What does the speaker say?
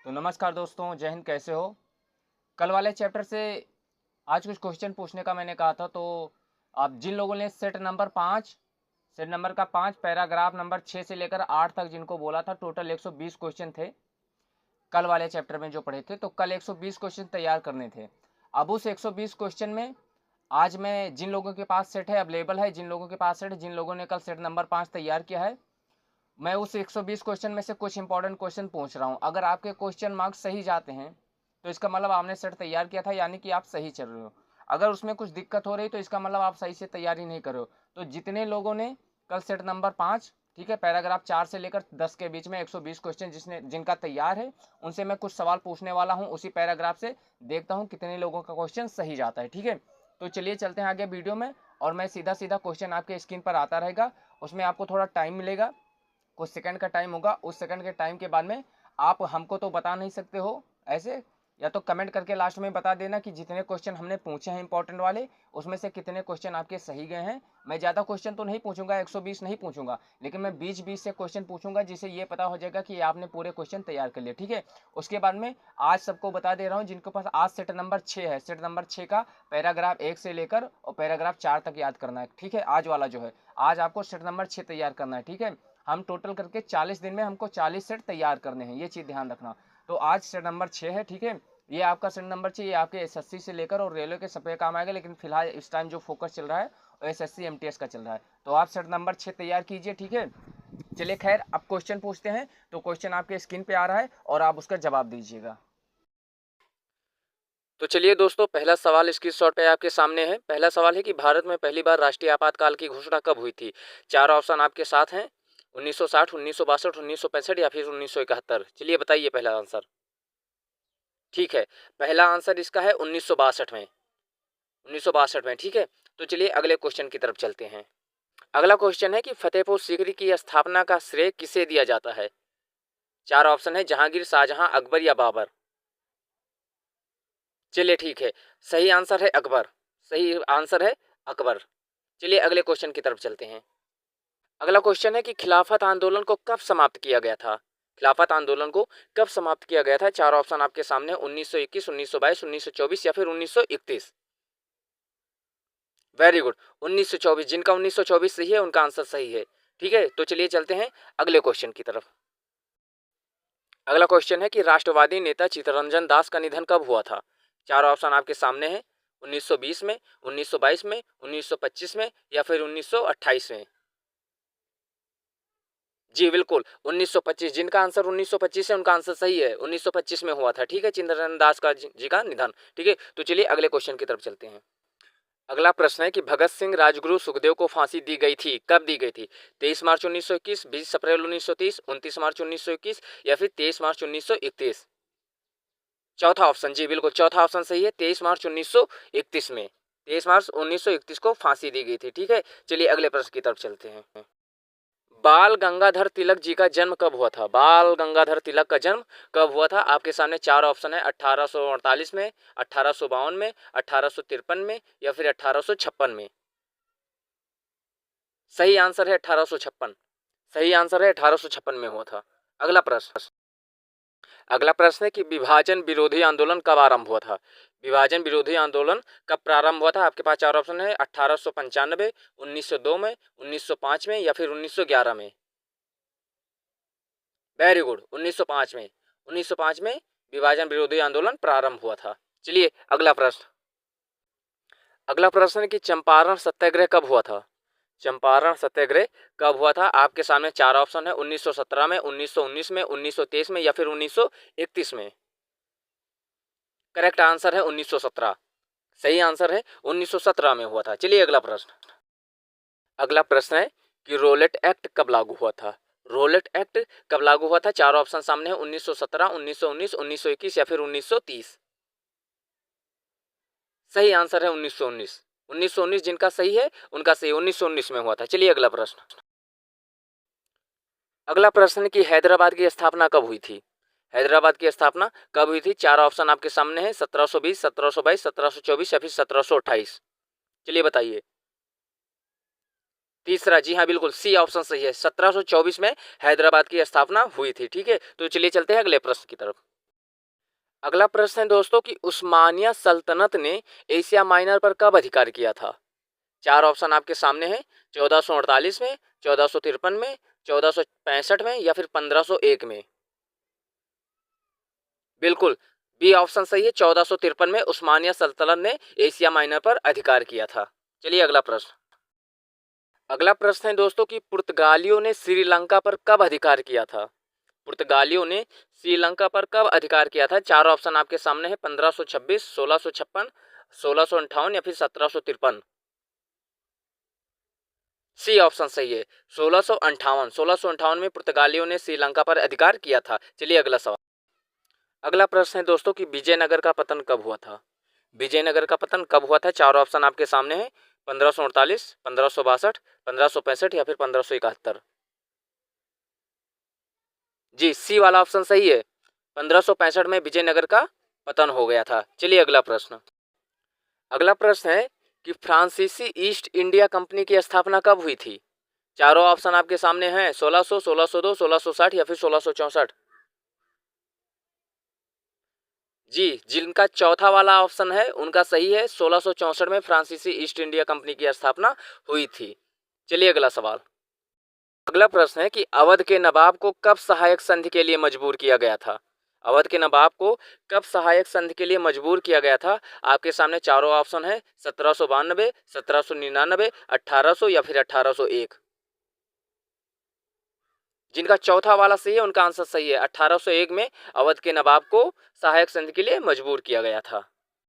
तो नमस्कार दोस्तों, जय हिंद। कैसे हो? कल वाले चैप्टर से आज कुछ क्वेश्चन पूछने का मैंने कहा था। तो आप जिन लोगों ने सेट नंबर का 5 पैराग्राफ नंबर 6 से लेकर 8 तक जिनको बोला था, टोटल 120 क्वेश्चन थे कल वाले चैप्टर में जो पढ़े थे। तो कल 120 क्वेश्चन तैयार करने थे। अब उस 120 क्वेश्चन में आज मैं जिन लोगों के पास सेट है अवेलेबल है, जिन लोगों के पास सेट है, जिन लोगों ने कल सेट नंबर 5 तैयार किया है, मैं उस 120 क्वेश्चन में से कुछ इंपॉर्टेंट क्वेश्चन पूछ रहा हूँ। अगर आपके क्वेश्चन मार्क्स सही जाते हैं तो इसका मतलब आपने सेट तैयार किया था, यानी कि आप सही चल रहे हो। अगर उसमें कुछ दिक्कत हो रही तो इसका मतलब आप सही से तैयारी नहीं कर रहे हो। तो जितने लोगों ने कल सेट नंबर 5, ठीक है, पैराग्राफ 4 से लेकर 10 के बीच में 120 क्वेश्चन जिनका तैयार है, उनसे मैं कुछ सवाल पूछने वाला हूँ उसी पैराग्राफ से। देखता हूँ कितने लोगों का क्वेश्चन सही जाता है, ठीक है। तो चलिए चलते हैं आगे वीडियो में, और मैं सीधा सीधा क्वेश्चन आपके स्क्रीन पर आता रहेगा। उसमें आपको थोड़ा टाइम मिलेगा, कुछ सेकंड का टाइम होगा। उस सेकंड के टाइम के बाद में आप हमको तो बता नहीं सकते हो ऐसे, या तो कमेंट करके लास्ट में बता देना कि जितने क्वेश्चन हमने पूछे हैं इंपॉर्टेंट वाले, उसमें से कितने क्वेश्चन आपके सही गए हैं। मैं ज़्यादा क्वेश्चन तो नहीं पूछूंगा, 120 नहीं पूछूंगा, लेकिन मैं 20-20 से क्वेश्चन पूछूंगा, जिससे ये पता हो जाएगा कि आपने पूरे क्वेश्चन तैयार कर लिए, ठीक है। उसके बाद में आज सबको बता दे रहा हूँ जिनके पास आज सेट नंबर 6 है, सेट नंबर 6 का पैराग्राफ 1 से लेकर और पैराग्राफ 4 तक याद करना है, ठीक है। आज वाला जो है, आज आपको सेट नंबर 6 तैयार करना है, ठीक है। हम टोटल करके 40 दिन में हमको 40 सेट तैयार करने हैं, ये चीज़ ध्यान रखना। तो आज सेट नंबर 6 है, ठीक है। ये आपका सेट नंबर 6, ये आपके एसएससी से लेकर और रेलवे के सब पे काम आएगा, लेकिन फिलहाल इस टाइम जो फोकस चल रहा है वो एसएससी एमटीएस का चल रहा है। तो आप सेट नंबर 6 तैयार कीजिए, ठीक है। चलिए खैर, अब क्वेश्चन पूछते हैं। तो क्वेश्चन आपके स्क्रीन पे आ रहा है और आप उसका जवाब दीजिएगा। तो चलिए दोस्तों, पहला सवाल स्क्रीनशॉट पे आपके सामने है। पहला सवाल है कि भारत में पहली बार राष्ट्रीय आपातकाल की घोषणा कब हुई थी? चार ऑप्शन आपके साथ हैं: 1960, 1962, 1965 या फिर 1971। चलिए बताइए पहला आंसर। ठीक है, पहला आंसर इसका है 1962 में। 1962 में, ठीक है। तो चलिए अगले क्वेश्चन की तरफ चलते हैं। अगला क्वेश्चन है कि फतेहपुर सीकरी की स्थापना का श्रेय किसे दिया जाता है? चार ऑप्शन है: जहांगीर, शाहजहां, अकबर या बाबर। चलिए ठीक है, सही आंसर है अकबर। सही आंसर है अकबर। चलिए अगले क्वेश्चन की तरफ चलते हैं। अगला क्वेश्चन है कि खिलाफत आंदोलन को कब समाप्त किया गया था? खिलाफत आंदोलन को कब समाप्त किया गया था? चार ऑप्शन आपके सामने: 1921, 1922, 1924 या फिर 1931। Very good, 1924। जिनका 1924 सही है उनका आंसर सही है, ठीक है। तो चलिए चलते हैं अगले क्वेश्चन की तरफ। अगला क्वेश्चन है कि राष्ट्रवादी नेता चित्तरंजन दास का निधन कब हुआ था? चार ऑप्शन आपके सामने हैं: 1920 में, 1922 में, 1925 में या फिर 1928 में। जी बिल्कुल, 1925। जिनका आंसर 1925 है उनका आंसर सही है, 1925 में हुआ था, ठीक है, चित्तरंजन दास का जी का निधन, ठीक है। तो चलिए अगले क्वेश्चन की तरफ चलते हैं। अगला प्रश्न है कि भगत सिंह, राजगुरु, सुखदेव को फांसी दी गई थी, कब दी गई थी? 23 मार्च 1921, 20 अप्रैल 1930, 29 मार्च 1921 या फिर 23 मार्च 1931। चौथा ऑप्शन, जी बिल्कुल, चौथा ऑप्शन सही है, 23 मार्च 1931 में। 23 मार्च 1931 को फांसी दी गई थी, ठीक है। चलिए अगले प्रश्न की तरफ चलते हैं। बाल गंगाधर तिलक जी का जन्म कब हुआ था? बाल गंगाधर तिलक का जन्म कब हुआ था? आपके सामने चार ऑप्शन है: 1848 में, 1852 में, 1853 में या फिर 1856 में। सही आंसर है 1856। सही आंसर है 1856 में हुआ था। अगला प्रश्न है कि विभाजन विरोधी आंदोलन कब आरंभ हुआ था? विभाजन विरोधी आंदोलन कब प्रारंभ हुआ था? आपके पास चार ऑप्शन है: 1895, 1902 में, 1905 में या फिर 1911 में। वेरी गुड, 1905 में। 1905 में विभाजन विरोधी आंदोलन प्रारंभ हुआ था। चलिए अगला प्रश्न। अगला प्रश्न है कि चंपारण सत्याग्रह कब हुआ था? चंपारण सत्याग्रह कब हुआ था? आपके सामने चार ऑप्शन है: 1917 में, 1919 में, 1923 में या फिर 1931 में। करेक्ट आंसर है 1917। सही आंसर है 1917 में हुआ था। चलिए अगला प्रश्न। अगला प्रश्न है कि रोलेट एक्ट कब लागू हुआ था? रोलेट एक्ट कब लागू हुआ था? चार ऑप्शन सामने है: 1917, 1919, 1921 या फिर 1930। सही आंसर है 1919। 1919 जिनका सही है उनका सही 1919 में हुआ था। चलिए अगला प्रश्न। अगला प्रश्न कि हैदराबाद की स्थापना कब हुई थी? हैदराबाद की स्थापना कब हुई थी? चार ऑप्शन आपके सामने है: 1720, 1722, 1724 या फिर 1728। चलिए बताइए। तीसरा, जी हाँ बिल्कुल, सी ऑप्शन सही है, 1724 में हैदराबाद की स्थापना हुई थी, ठीक है। तो चलिए चलते हैं अगले प्रश्न की तरफ। अगला प्रश्न है दोस्तों कि उस्मानिया सल्तनत ने एशिया माइनर पर कब अधिकार किया था। चार ऑप्शन आपके सामने हैं। 1448 में, 1453 में, 1465 में या फिर 1501 में। बिल्कुल, बी ऑप्शन सही है। 1453 में उस्मानिया सल्तनत ने एशिया माइनर पर अधिकार किया था। चलिए अगला प्रश्न। अगला प्रश्न है दोस्तों कि पुर्तगालियों ने श्रीलंका पर कब अधिकार किया था। पुर्तगालियों ने श्रीलंका पर कब अधिकार किया था। चार ऑप्शन आपके सामने है। 1526, 1656, 1658 या फिर 1753। सी ऑप्शन सही है। 1658 में पुर्तगालियों ने श्रीलंका पर अधिकार किया था। चलिए अगला सवाल। अगला प्रश्न है दोस्तों कि विजयनगर का पतन कब हुआ था। विजयनगर का पतन कब हुआ था। चार ऑप्शन आपके सामने है। 1548, 1562, 1565 या फिर 1571। जी, सी वाला ऑप्शन सही है। 1565 में विजयनगर का पतन हो गया था। चलिए अगला प्रश्न। अगला प्रश्न है कि फ्रांसीसी ईस्ट इंडिया कंपनी की स्थापना कब हुई थी। चारों ऑप्शन आपके सामने हैं। 1600, 1602, 1660 या फिर 1664। जी, जिनका चौथा वाला ऑप्शन है उनका सही है। 1664 में फ्रांसीसी ईस्ट इंडिया कंपनी की स्थापना हुई थी। चलिए अगला सवाल। अगला प्रश्न है कि अवध के नवाब को कब सहायक संधि के लिए मजबूर किया गया था। अवध के नवाब को कब सहायक संधि के लिए मजबूर किया गया था। आपके सामने चारों ऑप्शन है। 1792, 1799, 1800 या फिर 1801। जिनका चौथा वाला सही है उनका आंसर सही है। 1801 में अवध के नवाब को सहायक संधि के लिए मजबूर किया गया था।